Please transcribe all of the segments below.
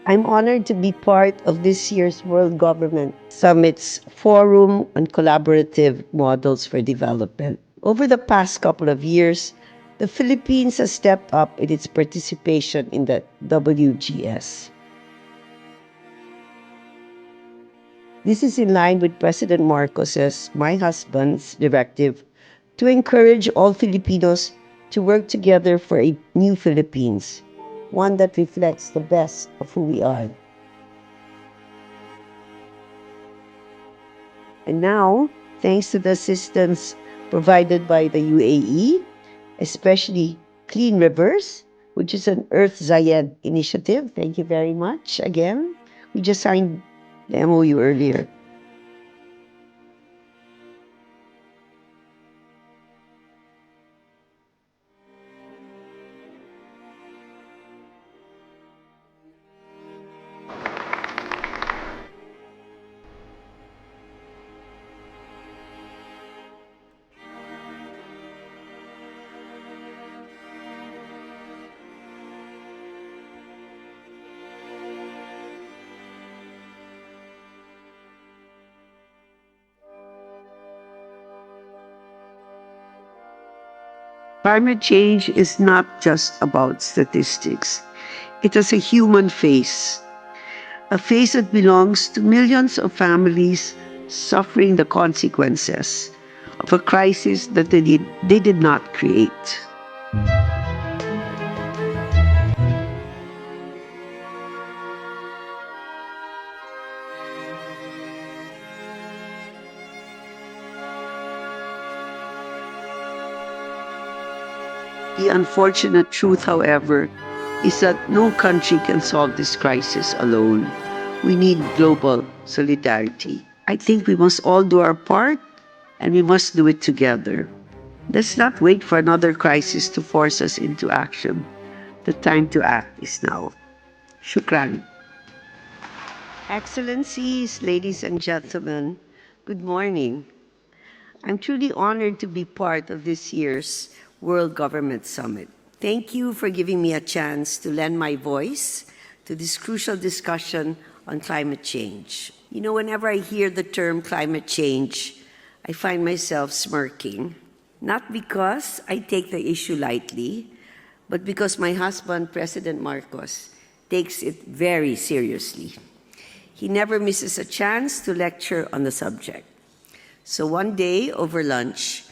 I'm honored to be part of this year's World Government Summit's Forum on Collaborative Models for Development. Over the past couple of years, the Philippines has stepped up in its participation in the WGS. This is in line with President Marcos's, my husband's, directive to encourage all Filipinos to work together for a new Philippines, one that reflects the best of who we are. And now, thanks to the assistance provided by the UAE, especially Clean Rivers, which is an Earth Zayed initiative. Thank you very much again. We just signed the MOU earlier. Climate change is not just about statistics. It has a human face, a face that belongs to millions of families suffering the consequences of a crisis that they did not create. The unfortunate truth, however, is that no country can solve this crisis alone. We need global solidarity. I think we must all do our part, and we must do it together. Let's not wait for another crisis to force us into action. The time to act is now. Shukran. Excellencies, ladies and gentlemen, good morning. I'm truly honored to be part of this year's World Government Summit. Thank you for giving me a chance to lend my voice to this crucial discussion on climate change. You know, whenever I hear the term climate change, I find myself smirking, not because I take the issue lightly, but because my husband, President Marcos, takes it very seriously. He never misses a chance to lecture on the subject. So one day over lunch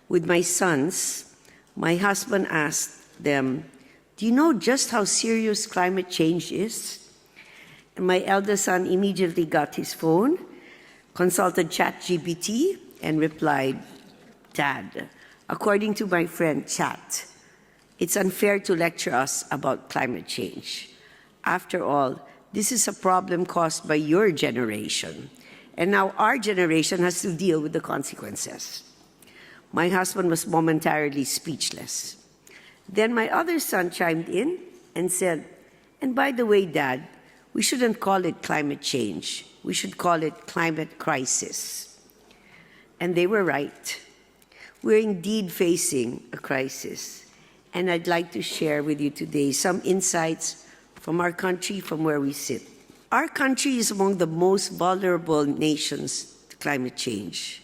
with my sons, my husband asked them, "Do you know just how serious climate change is?" And my eldest son immediately got his phone, consulted ChatGPT, and replied, "Dad, according to my friend Chat, it's unfair to lecture us about climate change. After all, this is a problem caused by your generation. And now our generation has to deal with the consequences." My husband was momentarily speechless. Then my other son chimed in and said, "And by the way, Dad, we shouldn't call it climate change. We should call it climate crisis." And they were right. We're indeed facing a crisis. And I'd like to share with you today some insights from our country, from where we sit. Our country is among the most vulnerable nations to climate change.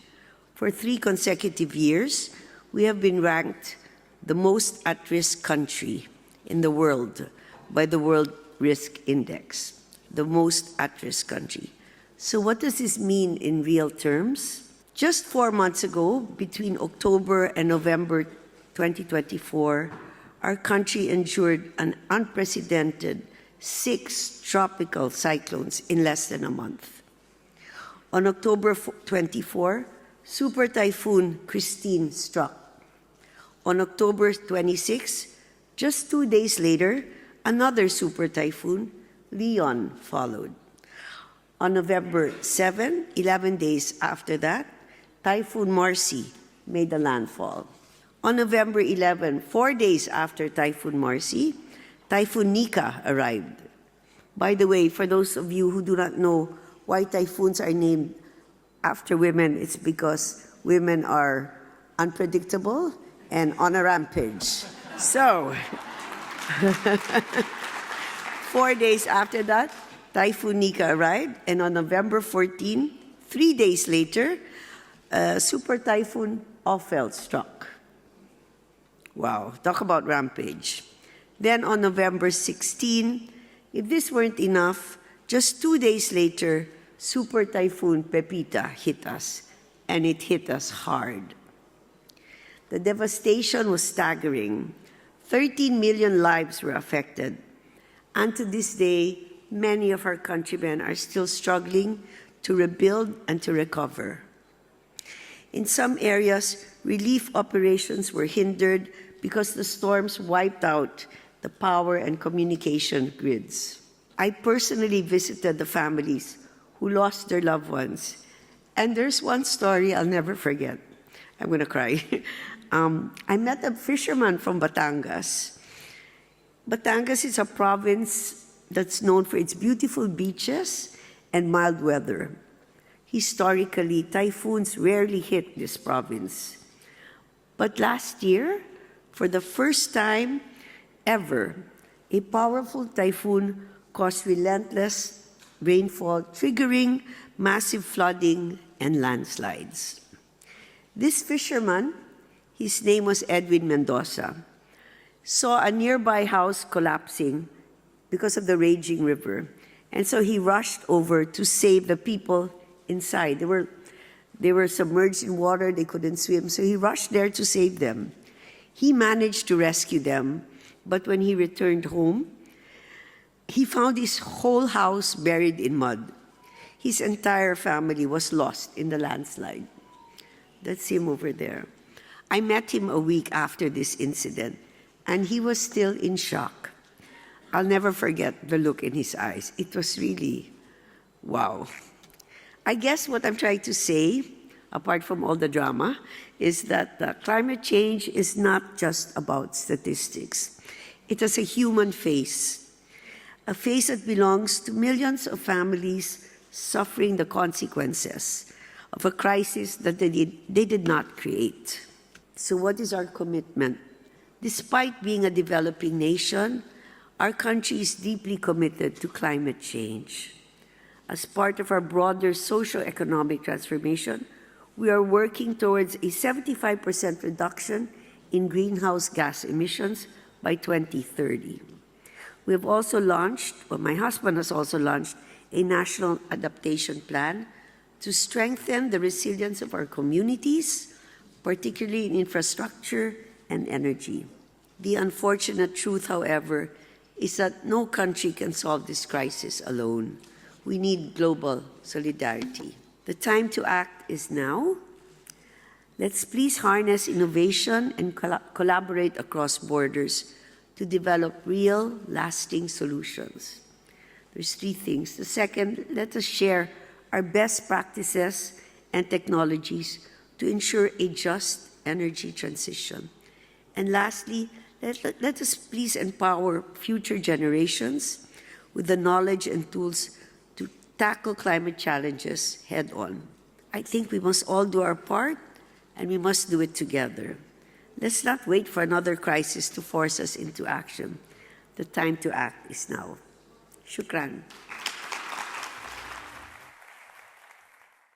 For 3 consecutive years, we have been ranked the most at-risk country in the world by the World Risk Index, the most at-risk country. So what does this mean in real terms? Just 4 months ago, between October and November 2024, our country endured an unprecedented 6 tropical cyclones in less than a month. On October 24, Super Typhoon Pristine struck. On October 26, just 2 days later, another super typhoon, Leon, followed. On November 7, 11 days after that, Typhoon Marcy made a landfall. On November 11, 4 days after Typhoon Marcy, Typhoon Nika arrived. By the way, for those of you who do not know why typhoons are named after women, it's because women are unpredictable and on a rampage. So, 4 days after that, Typhoon Nika arrived, and on November 14, 3 days later, Super Typhoon Ophel struck. Wow, talk about rampage. Then on November 16, if this weren't enough, just 2 days later, Super Typhoon Pepita hit us, and it hit us hard. The devastation was staggering. 13 million lives were affected. And to this day, many of our countrymen are still struggling to rebuild and to recover. In some areas, relief operations were hindered because the storms wiped out the power and communication grids. I personally visited the families who lost their loved ones. And there's one story I'll never forget. I'm going to cry. I met a fisherman from Batangas. Batangas is a province that's known for its beautiful beaches and mild weather. Historically, typhoons rarely hit this province. But last year, for the first time ever, a powerful typhoon caused relentless rainfall, triggering massive flooding and landslides. This fisherman, his name was Edwin Mendoza, saw a nearby house collapsing because of the raging river. And so he rushed over to save the people inside. They were submerged in water, they couldn't swim, so he rushed there to save them. He managed to rescue them, but when he returned home, he found his whole house buried in mud. His entire family was lost in the landslide. That's him over there. I met him a week after this incident, and he was still in shock. I'll never forget the look in his eyes. It was really, wow. I guess what I'm trying to say, apart from all the drama, is that climate change is not just about statistics. It has a human face, a face that belongs to millions of families suffering the consequences of a crisis that they did not create. So what is our commitment? Despite being a developing nation, our country is deeply committed to climate change. As part of our broader socio-economic transformation, we are working towards a 75% reduction in greenhouse gas emissions by 2030. We have also launched, or my husband has also launched, a national adaptation plan to strengthen the resilience of our communities, particularly in infrastructure and energy. The unfortunate truth, however, is that no country can solve this crisis alone. We need global solidarity. The time to act is now. Let's please harness innovation and collaborate across borders to develop real, lasting solutions. There's 3 things. The second, let us share our best practices and technologies to ensure a just energy transition. And lastly, let us please empower future generations with the knowledge and tools to tackle climate challenges head on. I think we must all do our part, and we must do it together. Let's not wait for another crisis to force us into action. The time to act is now. Shukran.